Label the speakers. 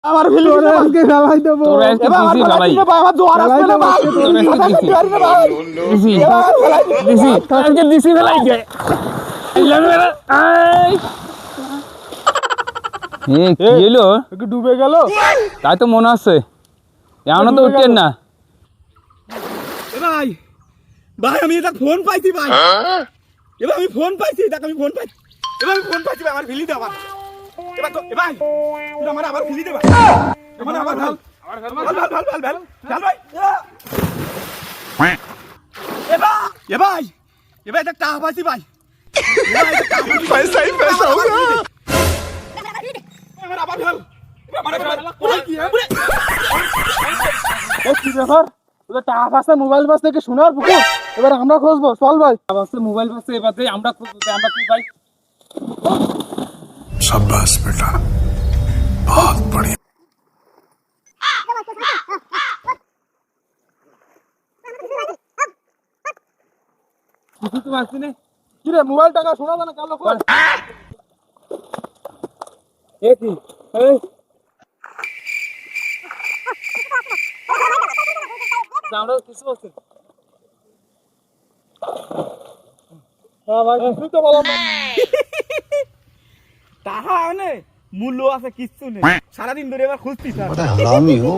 Speaker 1: আমার ভিলি আজকে ফেলাই দেব
Speaker 2: তোর আজকে দিছি ফেলাই
Speaker 1: আমার জোয়ার আসবে না ভাই
Speaker 2: দিছি দিছি আজকে দিছি ফেলাই গে আই কি হলো
Speaker 1: একটু ডুবে গেল
Speaker 2: তাই তো মনে আছে এখনো তো উঠতেন না
Speaker 1: ভাই ভাই আমি এটা ফোন পাইছি ভাই এবার আমি ফোন পাইছি দেখ আমি ফোন পাইছি এবার আমি ফোন পাইছি ভাই আমার ভিলি দাও এবার তো ভাই তুই আমার আবার ভিলি দে ভাই আমার আবার ভাল ভাল ভাই ভাই এবার এটা টাকা পাইছি ভাই पैसा ही पैसा होगा আমার আবার ভাল কি ব্যাপার ওদের টাকা পাচ্ছে মোবাইল পাশ থেকে শোনার পুকুর এবার আমরা খুঁজবো চল ভাই
Speaker 2: পাচ্ছে মোবাইল পাচ্ছে এবারে আমরা আমরা কি ভাই
Speaker 3: शाबाश बेटा बहुत बढ़िया
Speaker 2: কিছু তো পাচ্ছি না
Speaker 1: কি রে মোবাইল টাকা শোনা জানা কালো কর
Speaker 2: এ কি এই আমরা কিছু আছে
Speaker 1: হ্যাঁ ভাই তুই তো বলো টাকা মানে মূল্য আছে কিচ্ছু নেই সারাদিন ধরে এবার খুঁজতিস
Speaker 3: बड़ा हरामी हो